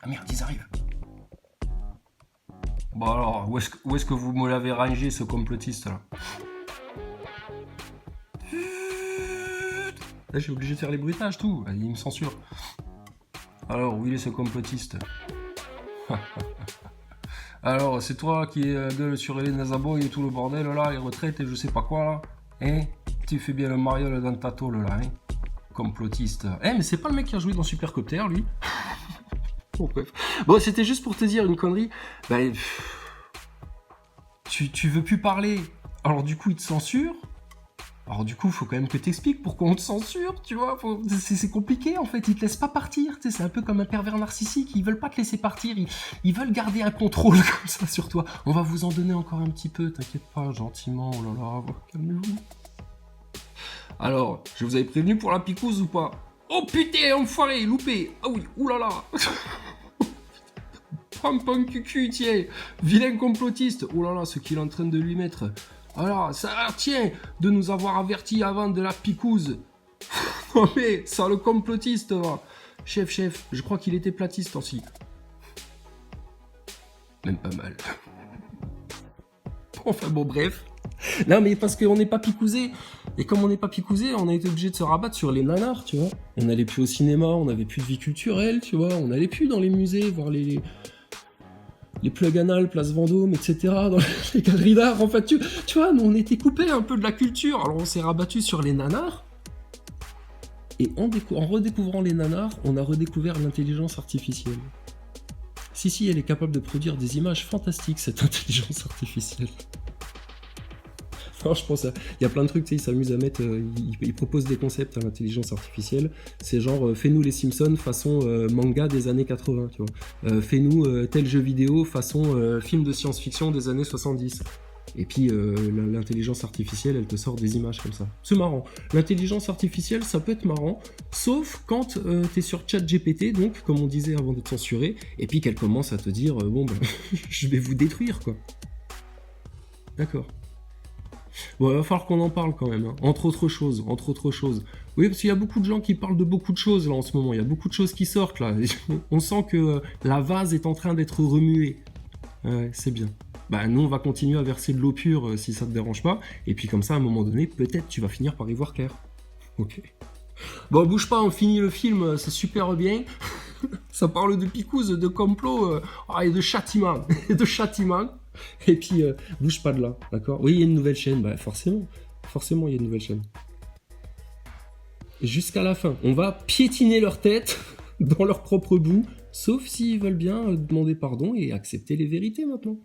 merde, ils arrivent. Bon alors, où est-ce que vous me l'avez rangé, ce complotiste là? Là, je suis obligé de faire les bruitages, tout. Il me censure. Alors, où il est ce complotiste? Alors, c'est toi qui gueule sur les Nazaboy et tout le bordel là, les retraites et je sais pas quoi là. Hein? Tu fais bien le mariole dans ta tôle là, hein? Complotiste. Mais c'est pas le mec qui a joué dans Supercopter, lui? Bon, bref. Bon, c'était juste pour te dire une connerie. Bah, tu veux plus parler. Alors, du coup, il te censure. Alors du coup, il faut quand même que t'expliques pourquoi on te censure, tu vois. C'est compliqué en fait, ils te laissent pas partir. Tu sais, c'est un peu comme un pervers narcissique, ils veulent pas te laisser partir, ils veulent garder un contrôle comme ça sur toi. On va vous en donner encore un petit peu, t'inquiète pas, gentiment, oh là là, calmez-vous. Alors, je vous avais prévenu pour la picouse ou pas? Oh putain, enfoiré, loupé. Ah oui, oulala. Pam cucu, tiens, vilain complotiste. Oh là là, ce qu'il est en train de lui mettre. Alors, ça tient de nous avoir avertis avant de la picouse. Non mais, ça le complotiste, va. Chef, je crois qu'il était platiste aussi. Même pas mal. Enfin bon, bref. Non mais parce qu'on n'est pas picousé. Et comme on n'est pas picousé, on a été obligé de se rabattre sur les nanars, tu vois. On n'allait plus au cinéma, on n'avait plus de vie culturelle, tu vois. On n'allait plus dans les musées, voir les plugs anal, place Vendôme, etc., dans les galeries d'art. En fait, tu vois, nous, on était coupés un peu de la culture. Alors, on s'est rabattu sur les nanars. Et en redécouvrant les nanars, on a redécouvert l'intelligence artificielle. Si, elle est capable de produire des images fantastiques, cette intelligence artificielle. Non, je pense, il y a plein de trucs, tu sais, ils s'amusent à mettre, ils proposent des concepts à l'intelligence artificielle. C'est genre, fais-nous les Simpsons façon manga des années 80, tu vois. Fais-nous tel jeu vidéo façon film de science-fiction des années 70. Et puis, l'intelligence artificielle, elle te sort des images comme ça. C'est marrant. L'intelligence artificielle, ça peut être marrant, sauf quand t'es sur ChatGPT, donc, comme on disait avant de te censurer, et puis qu'elle commence à te dire, bon, ben, je vais vous détruire, quoi. D'accord. Bon, il va falloir qu'on en parle quand même, hein. Entre autres choses. Oui, parce qu'il y a beaucoup de gens qui parlent de beaucoup de choses là en ce moment, il y a beaucoup de choses qui sortent là. On sent que la vase est en train d'être remuée. Ouais, c'est bien. Bah nous on va continuer à verser de l'eau pure si ça te dérange pas, et puis comme ça à un moment donné, peut-être tu vas finir par y voir clair. Ok. Bon, bouge pas, on finit le film, c'est super bien. Ça parle de picouse, de complot, et de châtiment. Et puis, bouge pas de là, d'accord? Oui, il y a une nouvelle chaîne, bah forcément. Forcément, il y a une nouvelle chaîne. Jusqu'à la fin, on va piétiner leur tête dans leur propre boue, sauf s'ils veulent bien demander pardon et accepter les vérités maintenant.